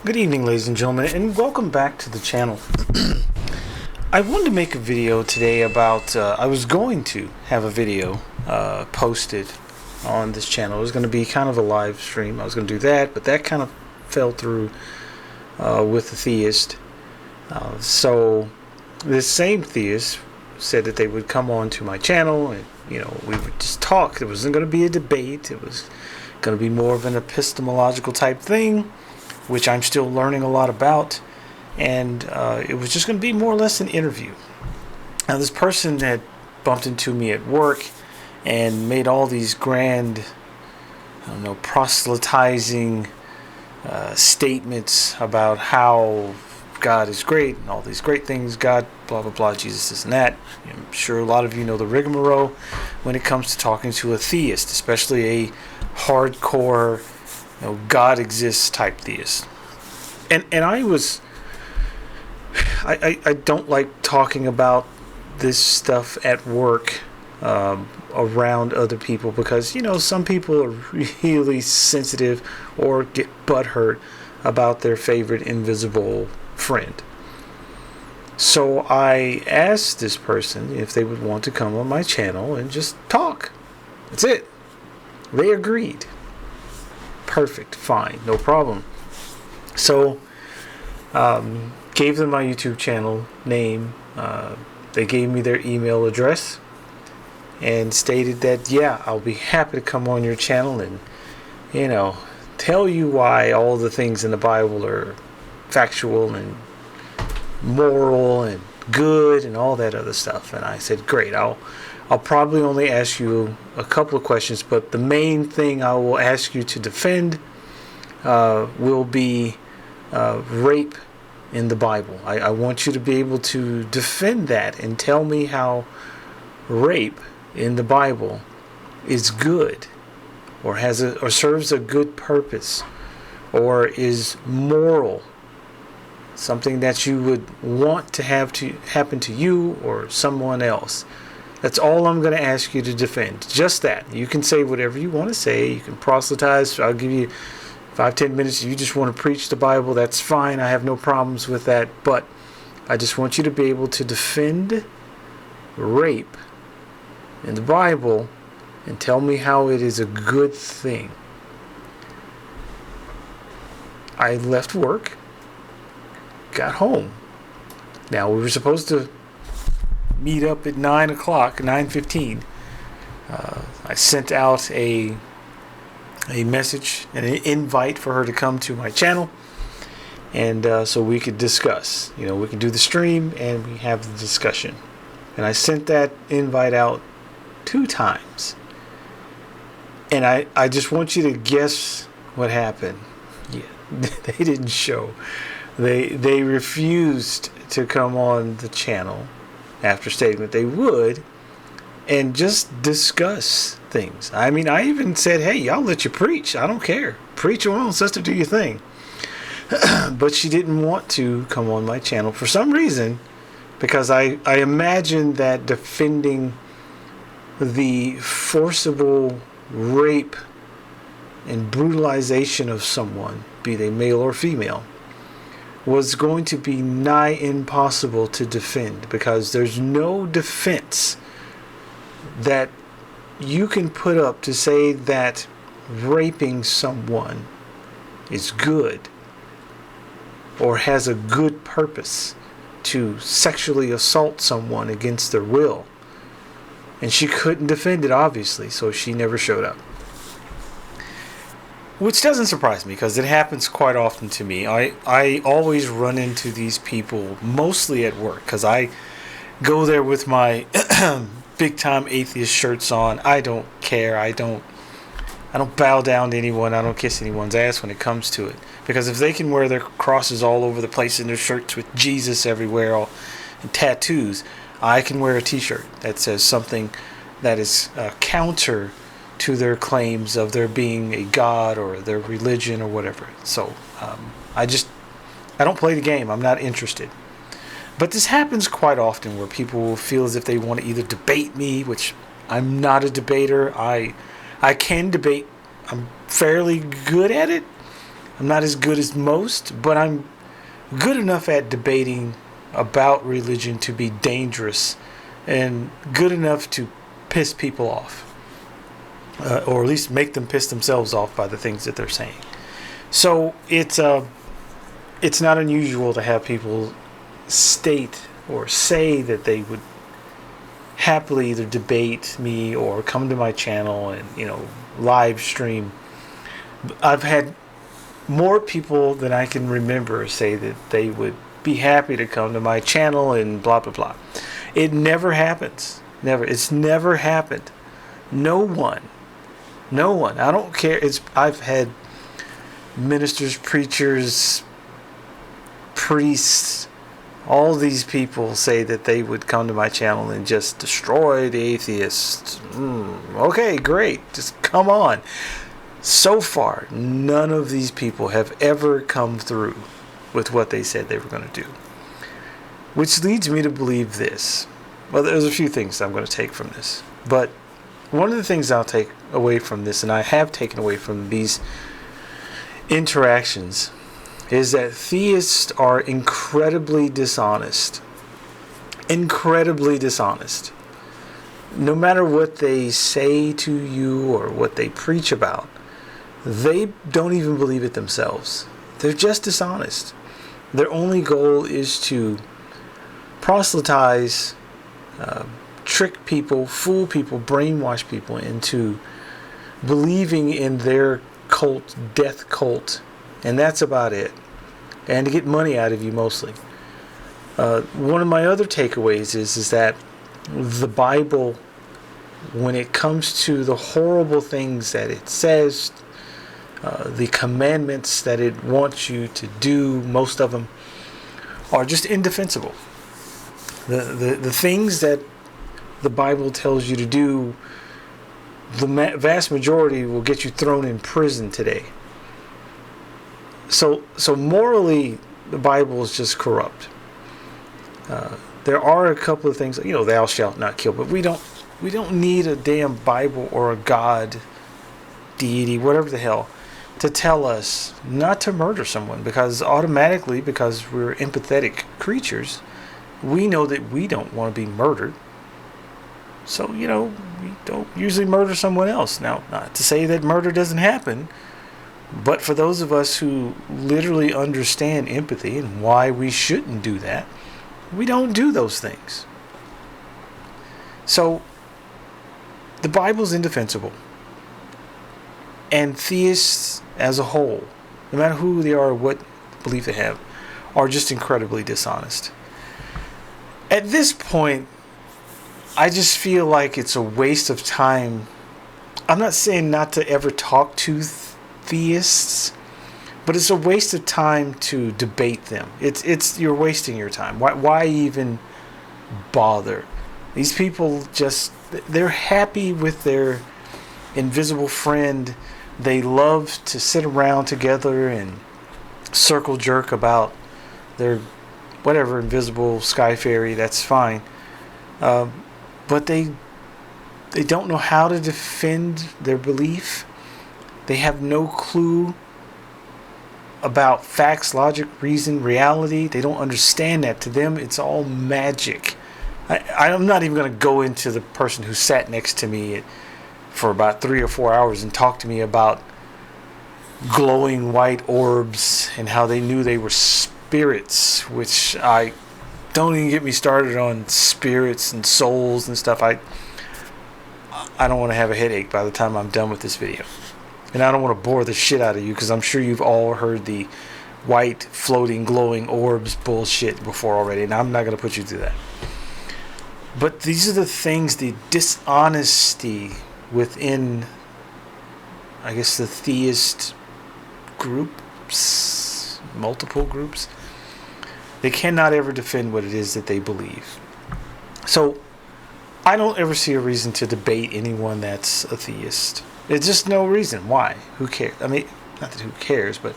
Good evening, ladies and gentlemen, and welcome back to the channel. I wanted to make a video today about, I was going to have a video posted on this channel. It was going to be kind of a live stream. I was going to do that, but that kind of fell through with the theist. So this same theist said that they would come on to my channel and, we would just talk. It wasn't going to be a debate. It was going to be more of an epistemological type thing, which I'm still learning a lot about, and it was just going to be more or less an interview. Now, this person had bumped into me at work and made all these grand, proselytizing statements about how God is great and all these great things, God, blah, blah, blah, Jesus, this and that. I'm sure a lot of you know the rigmarole when it comes to talking to a theist, especially a hardcore God exists type theist. And I don't like talking about this stuff at work around other people because some people are really sensitive or get butthurt about their favorite invisible friend. So I asked this person if they would want to come on my channel and just talk. That's it. They agreed. Perfect, fine, no problem. So, gave them my YouTube channel name. They gave me their email address and stated that, yeah, I'll be happy to come on your channel and, tell you why all the things in the Bible are factual and moral and good and all that other stuff. And I said, great, I'll probably only ask you a couple of questions, but the main thing I will ask you to defend will be rape in the Bible. I want you to be able to defend that and tell me how rape in the Bible is good or or serves a good purpose or is moral, something that you would want to have to happen to you or someone else. That's all I'm going to ask you to defend. Just that. You can say whatever you want to say. You can proselytize. I'll give you 5-10 minutes. If you just want to preach the Bible, that's fine. I have no problems with that. But I just want you to be able to defend rape in the Bible and tell me how it is a good thing. I left work, got home. Now, we were supposed to meet up at 9 o'clock, 9:15. I sent out a message and an invite for her to come to my channel, and so we could discuss. We could do the stream and we have the discussion. And I sent that invite out 2 times. And I just want you to guess what happened. Yeah, they didn't show. They refused to come on the channel after stating that they would and just discuss things. I mean, I even said, hey, I'll let you preach. I don't care. Preach your own sister, do your thing. But she didn't want to come on my channel for some reason, because I imagine that defending the forcible rape and brutalization of someone, be they male or female, was going to be nigh impossible to defend, because there's no defense that you can put up to say that raping someone is good or has a good purpose to sexually assault someone against their will. And she couldn't defend it, obviously, so she never showed up. Which doesn't surprise me, because it happens quite often to me. I always run into these people, mostly at work, because I go there with my big-time atheist shirts on. I don't care. I don't bow down to anyone. I don't kiss anyone's ass when it comes to it. Because if they can wear their crosses all over the place in their shirts with Jesus everywhere and tattoos, I can wear a t-shirt that says something that is counter to their claims of there being a God or their religion or whatever. So I don't play the game. I'm not interested. But this happens quite often where people will feel as if they want to either debate me, which I'm not a debater. I can debate. I'm fairly good at it. I'm not as good as most, but I'm good enough at debating about religion to be dangerous and good enough to piss people off. Or at least make them piss themselves off by the things that they're saying. So it's not unusual to have people state or say that they would happily either debate me or come to my channel and live stream. I've had more people than I can remember say that they would be happy to come to my channel and blah blah blah. It never happens. Never. It's never happened. No one. I don't care. I've had ministers, preachers, priests, all these people say that they would come to my channel and just destroy the atheists. Okay, great. Just come on. So far, none of these people have ever come through with what they said they were going to do. Which leads me to believe this. Well, there's a few things I'm going to take from this. But one of the things I'll take away from this, and I have taken away from these interactions, is that theists are incredibly dishonest. Incredibly dishonest. No matter what they say to you or what they preach about, they don't even believe it themselves. They're just dishonest. Their only goal is to proselytize, trick people, fool people, brainwash people into believing in their cult, death cult, and that's about it. And to get money out of you mostly. One of my other takeaways is that the Bible, when it comes to the horrible things that it says, the commandments that it wants you to do, most of them are just indefensible. The things that the Bible tells you to do, the vast majority will get you thrown in prison today. So morally, the Bible is just corrupt. There are a couple of things, thou shalt not kill, but we don't need a damn Bible or a God, deity, whatever the hell, to tell us not to murder someone, because automatically, because we're empathetic creatures, we know that we don't want to be murdered. So, we don't usually murder someone else. Now, not to say that murder doesn't happen, but for those of us who literally understand empathy and why we shouldn't do that, we don't do those things. So, the Bible's indefensible. And theists as a whole, no matter who they are or what belief they have, are just incredibly dishonest. At this point, I just feel like it's a waste of time. I'm not saying not to ever talk to theists, but it's a waste of time to debate them. It's you're wasting your time. Why even bother? These people they're happy with their invisible friend. They love to sit around together and circle jerk about their whatever invisible sky fairy. That's fine. But they don't know how to defend their belief. They have no clue about facts, logic, reason, reality. They don't understand that. To them, it's all magic. I'm not even going to go into the person who sat next to me for about 3 or 4 hours and talked to me about glowing white orbs and how they knew they were spirits, which I don't even get me started on spirits and souls and stuff. I don't want to have a headache by the time I'm done with this video. And I don't want to bore the shit out of you, because I'm sure you've all heard the white floating glowing orbs bullshit before already, and I'm not going to put you through that. But these are the things, the dishonesty within, I guess, the theist groups, multiple groups. They cannot ever defend what it is that they believe. So I don't ever see a reason to debate anyone that's a theist. There's just no reason. Why? Who cares? I mean, not that who cares, but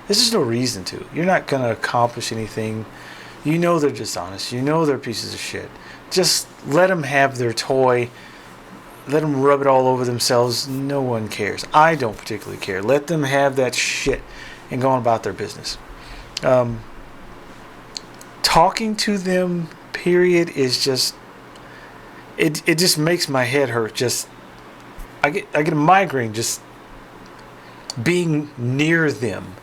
there's just no reason to. You're not going to accomplish anything. You know they're dishonest. You know they're pieces of shit. Just let them have their toy. Let them rub it all over themselves. No one cares. I don't particularly care. Let them have that shit. and going about their business. Talking to them, period, is just it just makes my head hurt. Just I get a migraine just being near them.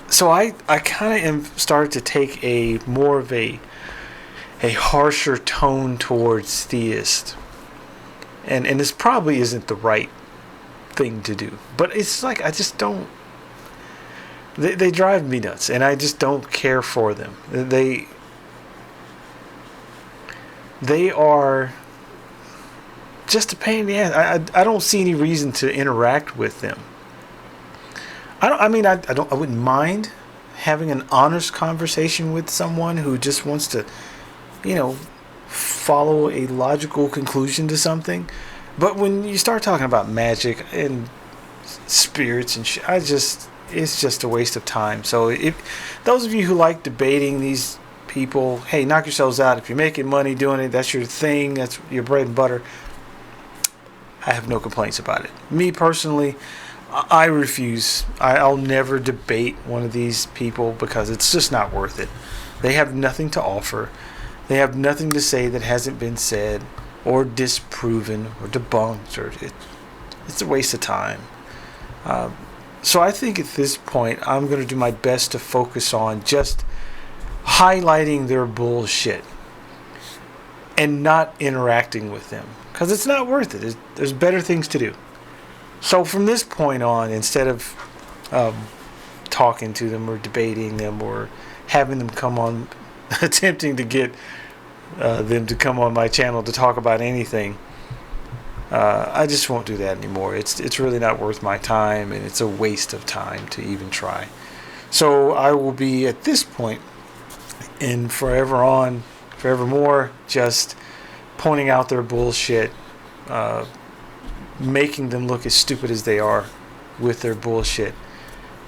So I kind of am started to take a more of a harsher tone towards theists. And this probably isn't the right thing to do. But it's like I just don't. They drive me nuts, and I just don't care for them. They are just a pain in the ass. I don't see any reason to interact with them. I wouldn't mind having an honest conversation with someone who just wants to, follow a logical conclusion to something. But when you start talking about magic and spirits and shit, it's just a waste of time. So if those of you who like debating these people, hey, knock yourselves out. If you're making money doing it, that's your thing, that's your bread and butter. I have no complaints about it. Me personally, I refuse. I'll never debate one of these people because it's just not worth it. They have nothing to offer. They have nothing to say that hasn't been said or disproven or debunked. It's a waste of time. So I think at this point, I'm going to do my best to focus on just highlighting their bullshit and not interacting with them because it's not worth it. There's better things to do. So from this point on, instead of talking to them or debating them or having them come on, attempting to get them to come on my channel to talk about anything, I just won't do that anymore. It's really not worth my time, and it's a waste of time to even try. So I will be at this point and forevermore, just pointing out their bullshit, making them look as stupid as they are with their bullshit,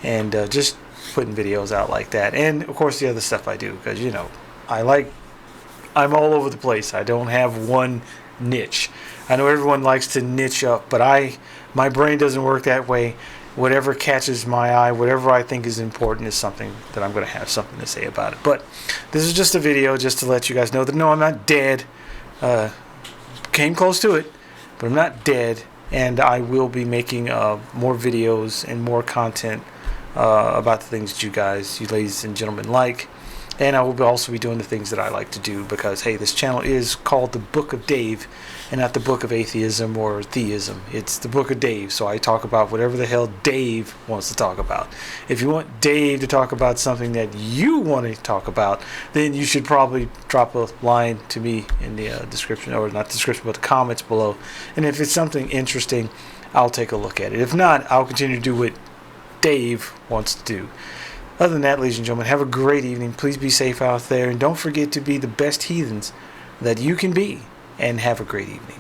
and just putting videos out like that. And of course the other stuff I do, because I'm all over the place. I don't have one niche. I know everyone likes to niche up, but my brain doesn't work that way. Whatever catches my eye, whatever I think is important, is something that I'm going to have something to say about it. But this is just a video just to let you guys know that no, I'm not dead. Came close to it, but I'm not dead. And I will be making more videos and more content about the things that you ladies and gentlemen, like. And I will also be doing the things that I like to do because, hey, this channel is called The Book of Dave and not The Book of Atheism or Theism. It's The Book of Dave, so I talk about whatever the hell Dave wants to talk about. If you want Dave to talk about something that you want to talk about, then you should probably drop a line to me in the description, or not description, but the comments below. And if it's something interesting, I'll take a look at it. If not, I'll continue to do what Dave wants to do. Other than that, ladies and gentlemen, have a great evening. Please be safe out there. And don't forget to be the best heathens that you can be. And have a great evening.